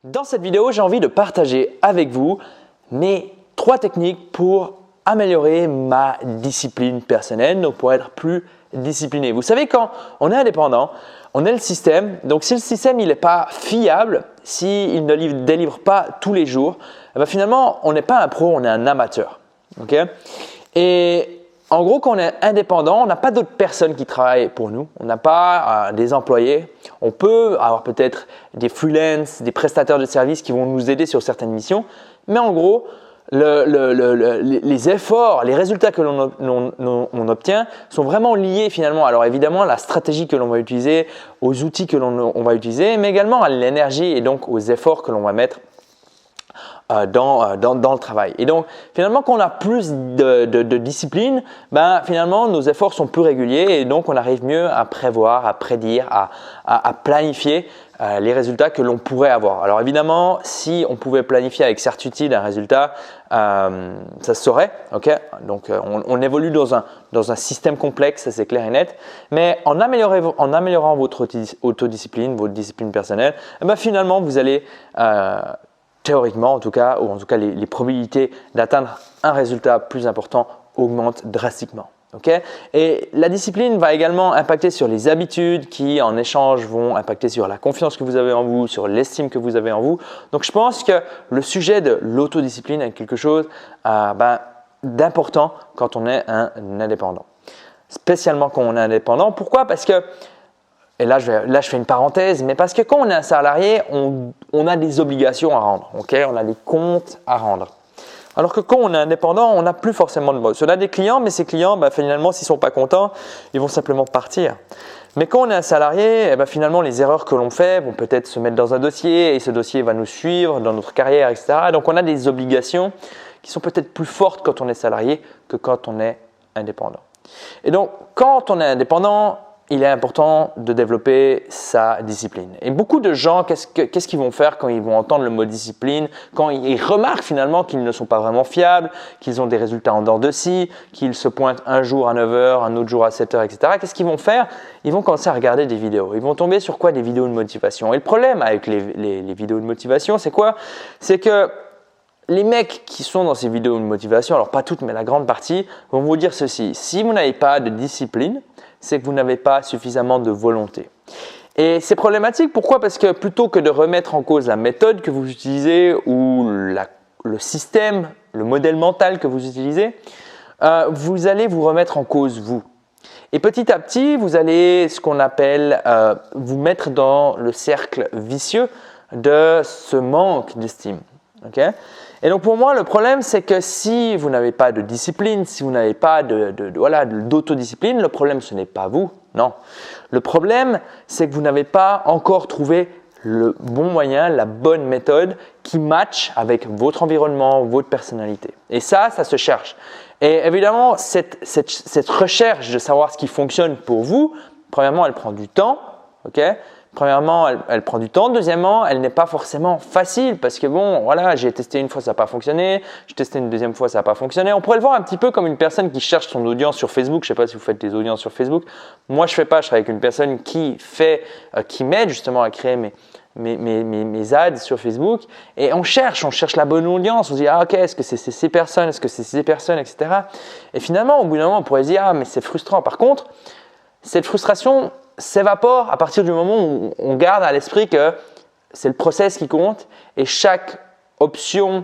Dans cette vidéo, j'ai envie de partager avec vous mes 3 techniques pour améliorer ma discipline personnelle, donc pour être plus discipliné. Vous savez, quand on est indépendant, on a le système. Donc, si le système n'est pas fiable, s'il ne délivre pas tous les jours, finalement, on n'est pas un pro, on est un amateur. Okay? Et en gros, quand on est indépendant, on n'a pas d'autres personnes qui travaillent pour nous. On n'a pas des employés. On peut avoir peut-être des freelances, des prestataires de services qui vont nous aider sur certaines missions. Mais en gros, les efforts, les résultats que l'on obtient sont vraiment liés finalement. Alors évidemment, à la stratégie que l'on va utiliser, aux outils que l'on va utiliser, mais également à l'énergie et donc aux efforts que l'on va mettre dans le travail. Et donc, finalement, quand on a plus de discipline, finalement, nos efforts sont plus réguliers et donc on arrive mieux à prévoir, à prédire, à planifier les résultats que l'on pourrait avoir. Alors évidemment, si on pouvait planifier avec certitude un résultat, ça se saurait. Okay? Donc, on évolue dans un système complexe, ça c'est clair et net. Mais en améliorant votre autodiscipline, votre discipline personnelle, finalement, vous allez théoriquement en tout cas, ou en tout cas les probabilités d'atteindre un résultat plus important augmentent drastiquement. Okay? Et la discipline va également impacter sur les habitudes qui en échange vont impacter sur la confiance que vous avez en vous, sur l'estime que vous avez en vous. Donc je pense que le sujet de l'autodiscipline est quelque chose d'important quand on est un indépendant. Spécialement quand on est indépendant. Pourquoi? Parce que et là, je fais une parenthèse, mais parce que quand on est un salarié, on a des obligations à rendre, okay? On a des comptes à rendre. Alors que quand on est indépendant, on n'a plus forcément de boss. On a des clients, mais ces clients, finalement, s'ils ne sont pas contents, ils vont simplement partir. Mais quand on est un salarié, finalement, les erreurs que l'on fait vont peut-être se mettre dans un dossier et ce dossier va nous suivre dans notre carrière, etc. Donc, on a des obligations qui sont peut-être plus fortes quand on est salarié que quand on est indépendant. Et donc, quand on est indépendant, il est important de développer sa discipline. Et beaucoup de gens, qu'est-ce qu'ils vont faire quand ils vont entendre le mot discipline, quand ils remarquent finalement qu'ils ne sont pas vraiment fiables, qu'ils ont des résultats en dents de scie, qu'ils se pointent un jour à 9 h, un autre jour à 7 h, etc. Qu'est-ce qu'ils vont faire? Ils vont commencer à regarder des vidéos. Ils vont tomber sur quoi? Des vidéos de motivation. Et le problème avec les vidéos de motivation, c'est quoi? C'est que les mecs qui sont dans ces vidéos de motivation, alors pas toutes, mais la grande partie, vont vous dire ceci. Si vous n'avez pas de discipline, c'est que vous n'avez pas suffisamment de volonté. Et c'est problématique. Pourquoi? Parce que plutôt que de remettre en cause la méthode que vous utilisez ou le système, le modèle mental que vous utilisez, vous allez vous remettre en cause vous. Et petit à petit, vous allez ce qu'on appelle vous mettre dans le cercle vicieux de ce manque d'estime. Okay? Et donc pour moi, le problème, c'est que si vous n'avez pas de discipline, si vous n'avez pas d'autodiscipline, le problème, ce n'est pas vous, non. Le problème, c'est que vous n'avez pas encore trouvé le bon moyen, la bonne méthode qui matche avec votre environnement, votre personnalité. Et ça se cherche. Et évidemment, cette recherche de savoir ce qui fonctionne pour vous, premièrement, elle prend du temps, ok? Premièrement, elle prend du temps. Deuxièmement, elle n'est pas forcément facile parce que j'ai testé une fois, ça n'a pas fonctionné. J'ai testé une deuxième fois, ça n'a pas fonctionné. On pourrait le voir un petit peu comme une personne qui cherche son audience sur Facebook. Je ne sais pas si vous faites des audiences sur Facebook. Moi, je ne fais pas. Je travaille avec une personne qui m'aide justement à créer mes ads sur Facebook. Et on cherche la bonne audience. On se dit, ok, est-ce que c'est ces personnes, est-ce que c'est ces personnes, etc. Et finalement, au bout d'un moment, on pourrait se dire, mais c'est frustrant. Par contre, cette frustration s'évapore à partir du moment où on garde à l'esprit que c'est le process qui compte et chaque option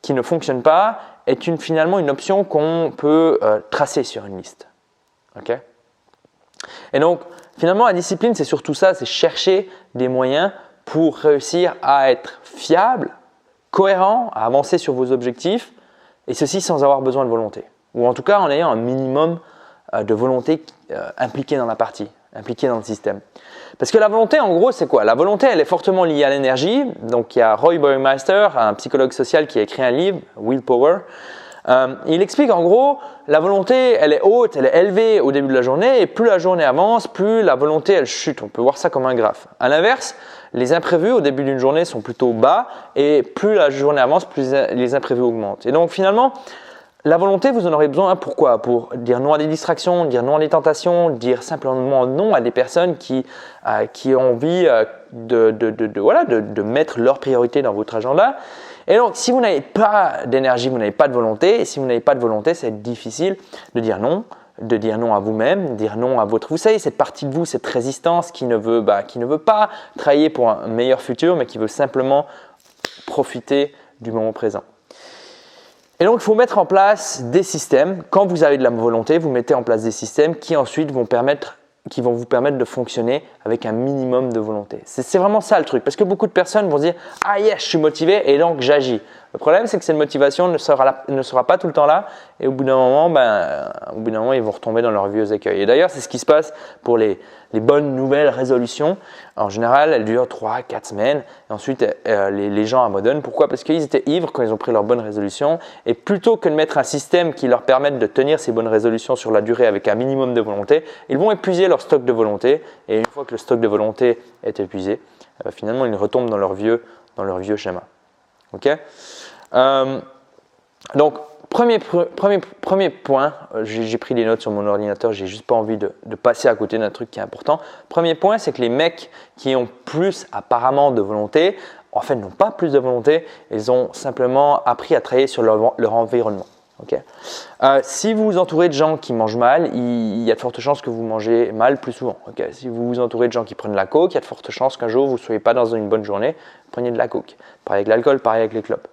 qui ne fonctionne pas est finalement une option qu'on peut tracer sur une liste. Okay? Et donc, finalement, la discipline, c'est surtout ça, c'est chercher des moyens pour réussir à être fiable, cohérent, à avancer sur vos objectifs et ceci sans avoir besoin de volonté. Ou en tout cas en ayant un minimum de volonté impliquée dans la partie. Impliqué dans le système. Parce que la volonté, en gros, c'est quoi? La volonté, elle est fortement liée à l'énergie. Donc, il y a Roy Baumeister, un psychologue social qui a écrit un livre, Willpower. Il explique en gros, la volonté, elle est haute, elle est élevée au début de la journée et plus la journée avance, plus la volonté, elle chute. On peut voir ça comme un graphe. À l'inverse, les imprévus au début d'une journée sont plutôt bas et plus la journée avance, plus les imprévus augmentent. Et donc, finalement, la volonté, vous en aurez besoin. Pourquoi? Pour dire non à des distractions, dire non à des tentations, dire simplement non à des personnes qui ont envie de mettre leurs priorités dans votre agenda. Et donc, si vous n'avez pas d'énergie, vous n'avez pas de volonté. Et si vous n'avez pas de volonté, c'est difficile de dire non à vous-même, dire non à votre… Vous savez, cette partie de vous, cette résistance qui ne veut pas travailler pour un meilleur futur, mais qui veut simplement profiter du moment présent. Et donc, il faut mettre en place des systèmes. Quand vous avez de la volonté, vous mettez en place des systèmes qui ensuite vont vous permettre de fonctionner avec un minimum de volonté. C'est vraiment ça le truc. Parce que beaucoup de personnes vont se dire « Ah yes, je suis motivé et donc j'agis ». Le problème, c'est que cette motivation ne sera pas tout le temps là et au bout d'un moment, ils vont retomber dans leurs vieux écueils. Et d'ailleurs, c'est ce qui se passe pour les bonnes nouvelles résolutions. En général, elles durent 3-4 semaines et ensuite, les gens abandonnent. Pourquoi? Parce qu'ils étaient ivres quand ils ont pris leurs bonnes résolutions et plutôt que de mettre un système qui leur permette de tenir ces bonnes résolutions sur la durée avec un minimum de volonté, ils vont épuiser leur stock de volonté et une fois que le stock de volonté est épuisé, finalement, ils retombent dans leur vieux schéma. Ok? Donc, premier point, j'ai pris des notes sur mon ordinateur, j'ai juste pas envie de passer à côté d'un truc qui est important. Premier point, c'est que les mecs qui ont plus apparemment de volonté, en fait, n'ont pas plus de volonté, ils ont simplement appris à travailler sur leur environnement. Okay. Si vous vous entourez de gens qui mangent mal, il y a de fortes chances que vous mangez mal plus souvent. Okay. Si vous vous entourez de gens qui prennent de la coke, il y a de fortes chances qu'un jour vous ne soyez pas dans une bonne journée, preniez de la coke. Pareil avec l'alcool, pareil avec les clopes.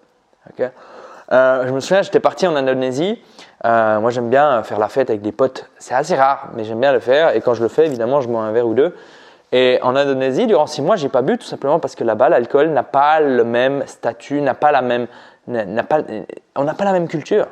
Okay. Je me souviens, j'étais parti en Indonésie. Moi, j'aime bien faire la fête avec des potes. C'est assez rare, mais j'aime bien le faire. Et quand je le fais, évidemment, je bois un verre ou deux. Et en Indonésie, durant 6 mois, je n'ai pas bu tout simplement parce que là-bas, l'alcool n'a pas le même statut, on n'a pas la même culture.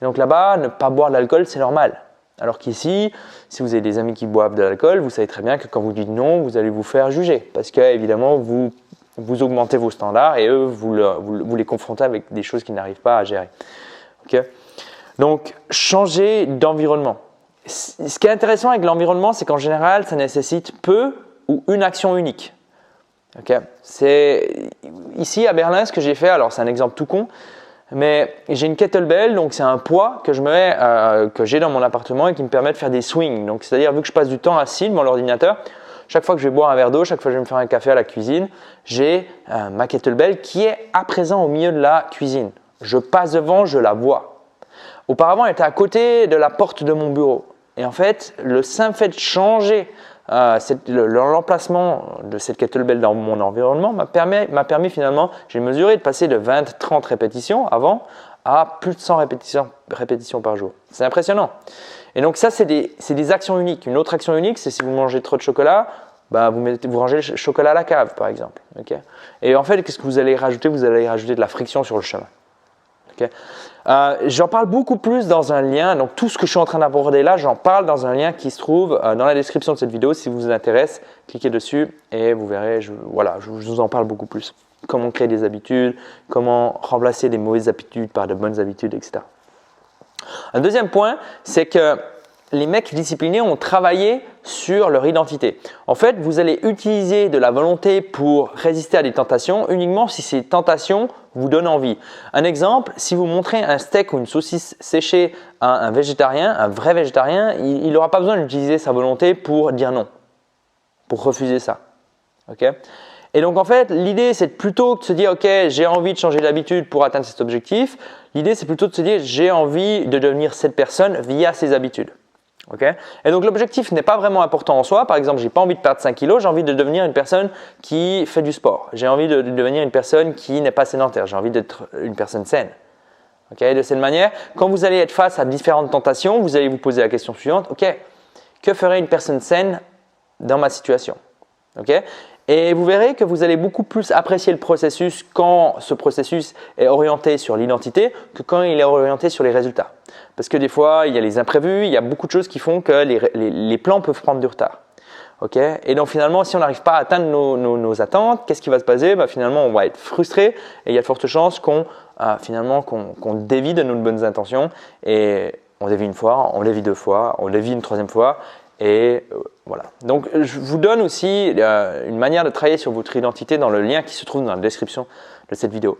Et donc là-bas, ne pas boire de l'alcool, c'est normal. Alors qu'ici, si vous avez des amis qui boivent de l'alcool, vous savez très bien que quand vous dites non, vous allez vous faire juger. Parce que évidemment, vous augmentez vos standards et eux, vous les confrontez avec des choses qu'ils n'arrivent pas à gérer. Okay. Donc, changer d'environnement. Ce qui est intéressant avec l'environnement, c'est qu'en général, ça nécessite peu ou une action unique. Okay. C'est ici à Berlin, ce que j'ai fait, alors c'est un exemple tout con, mais j'ai une kettlebell, donc c'est un poids que j'ai dans mon appartement et qui me permet de faire des swings. Donc, c'est-à-dire, vu que je passe du temps assis devant l'ordinateur, chaque fois que je vais boire un verre d'eau, chaque fois que je vais me faire un café à la cuisine, j'ai ma kettlebell qui est à présent au milieu de la cuisine. Je passe devant, je la vois. Auparavant, elle était à côté de la porte de mon bureau. Et en fait, le simple fait de changer l'emplacement de cette kettlebell dans mon environnement m'a permis finalement, j'ai mesuré, de passer de 20-30 répétitions avant à plus de 100 répétitions par jour. C'est impressionnant. Et donc ça, c'est des actions uniques. Une autre action unique, c'est si vous mangez trop de chocolat, vous rangez le chocolat à la cave, par exemple. Okay. Et en fait, qu'est-ce que vous allez rajouter? Vous allez rajouter de la friction sur le chemin. Okay. J'en parle beaucoup plus dans un lien. Donc tout ce que je suis en train d'aborder là, j'en parle dans un lien qui se trouve dans la description de cette vidéo. Si vous intéresse, cliquez dessus et vous verrez, je vous en parle beaucoup plus. Comment créer des habitudes, comment remplacer des mauvaises habitudes par de bonnes habitudes, etc. Un deuxième point, c'est que les mecs disciplinés ont travaillé sur leur identité. En fait, vous allez utiliser de la volonté pour résister à des tentations uniquement si ces tentations vous donnent envie. Un exemple, si vous montrez un steak ou une saucisse séchée à un végétarien, un vrai végétarien, il n'aura pas besoin d'utiliser sa volonté pour dire non, pour refuser ça. Okay. Et donc en fait, l'idée c'est plutôt de se dire ok, j'ai envie de changer d'habitude pour atteindre cet objectif. L'idée c'est plutôt de se dire j'ai envie de devenir cette personne via ses habitudes. Okay. Et donc l'objectif n'est pas vraiment important en soi. Par exemple, j'ai pas envie de perdre 5 kilos, j'ai envie de devenir une personne qui fait du sport. J'ai envie de devenir une personne qui n'est pas sédentaire. J'ai envie d'être une personne saine. Okay. De cette manière, quand vous allez être face à différentes tentations, vous allez vous poser la question suivante. Ok, que ferait une personne saine dans ma situation? Okay. Et vous verrez que vous allez beaucoup plus apprécier le processus quand ce processus est orienté sur l'identité que quand il est orienté sur les résultats. Parce que des fois, il y a les imprévus, il y a beaucoup de choses qui font que les plans peuvent prendre du retard. Okay. Et donc finalement, si on n'arrive pas à atteindre nos attentes, qu'est-ce qui va se passer? Finalement, on va être frustré et il y a de fortes chances qu'on dévie de nos bonnes intentions. Et on dévie une fois, on dévie 2 fois, on dévie une 3e fois. Et voilà. Donc, je vous donne aussi une manière de travailler sur votre identité dans le lien qui se trouve dans la description de cette vidéo.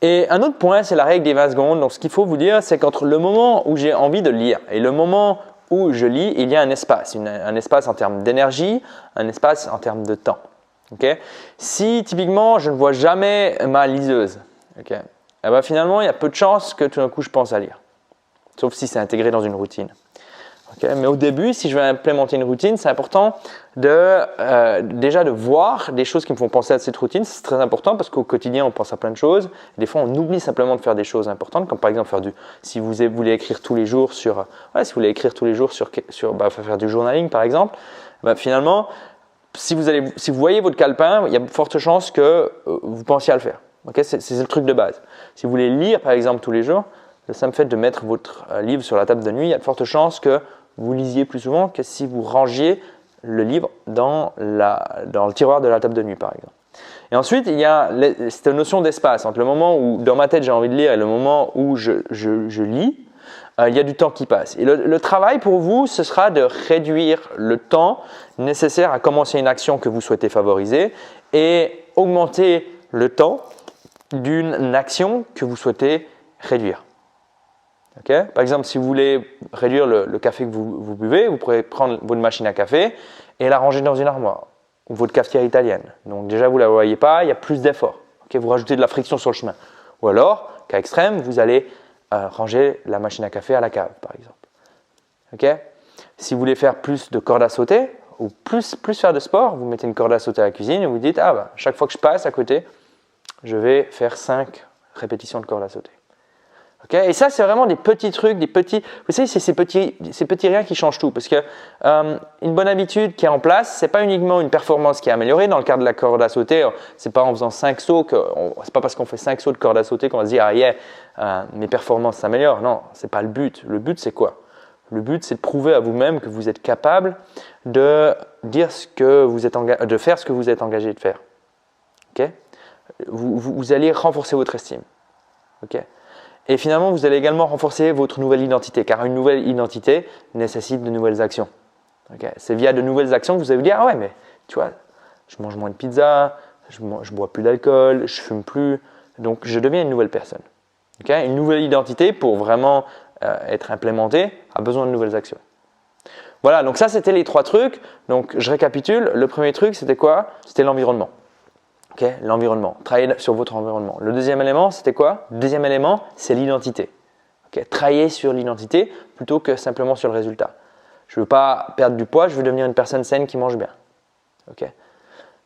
Et un autre point, c'est la règle des 20 secondes. Donc, ce qu'il faut vous dire, c'est qu'entre le moment où j'ai envie de lire et le moment où je lis, il y a un espace. Un espace en termes d'énergie, un espace en termes de temps. Okay? Si typiquement, je ne vois jamais ma liseuse, okay, eh ben, finalement, il y a peu de chances que tout d'un coup, je pense à lire. Sauf si c'est intégré dans une routine. Okay? Mais au début, si je veux implémenter une routine, c'est important déjà de voir des choses qui me font penser à cette routine. C'est très important parce qu'au quotidien, on pense à plein de choses. Des fois, on oublie simplement de faire des choses importantes, comme par exemple si vous voulez écrire tous les jours faire du journaling par exemple. Ben, finalement, si vous voyez votre calepin, il y a de fortes chances que vous pensiez à le faire. Okay? C'est le truc de base. Si vous voulez lire par exemple tous les jours, le simple fait de mettre votre livre sur la table de nuit, il y a de fortes chances que vous lisiez plus souvent que si vous rangiez le livre dans le tiroir de la table de nuit, par exemple. Et ensuite, il y a cette notion d'espace. Entre le moment où, dans ma tête, j'ai envie de lire et le moment où je lis, il y a du temps qui passe. Et le travail pour vous, ce sera de réduire le temps nécessaire à commencer une action que vous souhaitez favoriser et augmenter le temps d'une action que vous souhaitez réduire. Okay? Par exemple, si vous voulez réduire le café que vous buvez, vous pourrez prendre votre machine à café et la ranger dans une armoire ou votre cafetière italienne. Donc déjà, vous ne la voyez pas, il y a plus d'effort. Okay? Vous rajoutez de la friction sur le chemin. Ou alors, cas extrême, vous allez ranger la machine à café à la cave, par exemple. Okay? Si vous voulez faire plus de cordes à sauter ou plus faire de sport, vous mettez une corde à sauter à la cuisine et vous dites chaque fois que je passe à côté, je vais faire 5 répétitions de corde à sauter. Okay? Et ça, c'est vraiment des petits trucs, vous savez, c'est ces petits riens qui changent tout. Parce que une bonne habitude qui est en place, c'est pas uniquement une performance qui est améliorée. Dans le cadre de la corde à sauter, c'est pas en faisant 5 sauts, c'est pas parce qu'on fait 5 sauts de corde à sauter qu'on va se dire mes performances s'améliorent. Non, c'est pas le but. Le but, c'est quoi? Le but, c'est de prouver à vous-même que vous êtes capable de faire ce que vous êtes engagé de faire. Okay? Vous allez renforcer votre estime. Okay? Et finalement, vous allez également renforcer votre nouvelle identité, car une nouvelle identité nécessite de nouvelles actions. Okay? C'est via de nouvelles actions que vous allez vous dire mais tu vois, je mange moins de pizza, je bois plus d'alcool, je fume plus, donc je deviens une nouvelle personne. Okay? Une nouvelle identité, pour vraiment être implémentée, a besoin de nouvelles actions. Voilà, donc ça, c'était les 3 trucs. Donc, je récapitule. Le premier truc, c'était quoi? C'était l'environnement. Okay, l'environnement, travailler sur votre environnement. Le deuxième élément, c'était quoi? Le deuxième élément, c'est l'identité. Okay, travailler sur l'identité plutôt que simplement sur le résultat. Je ne veux pas perdre du poids, je veux devenir une personne saine qui mange bien. Okay,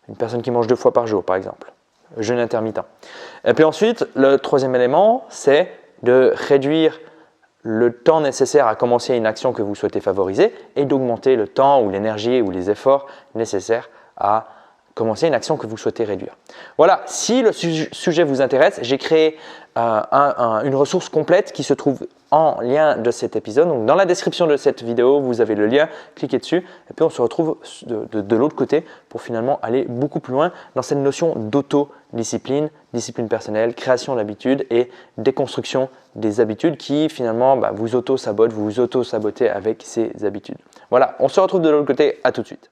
une personne qui mange 2 fois par jour, par exemple. Jeûne intermittent. Et puis ensuite, le troisième élément, c'est de réduire le temps nécessaire à commencer une action que vous souhaitez favoriser et d'augmenter le temps ou l'énergie ou les efforts nécessaires à commencer une action que vous souhaitez réduire. Voilà, si le sujet vous intéresse, j'ai créé une ressource complète qui se trouve en lien de cet épisode. Donc, dans la description de cette vidéo, vous avez le lien, cliquez dessus et puis on se retrouve de l'autre côté pour finalement aller beaucoup plus loin dans cette notion d'autodiscipline, discipline personnelle, création d'habitudes et déconstruction des habitudes qui finalement vous auto-sabotez avec ces habitudes. Voilà, on se retrouve de l'autre côté, à tout de suite.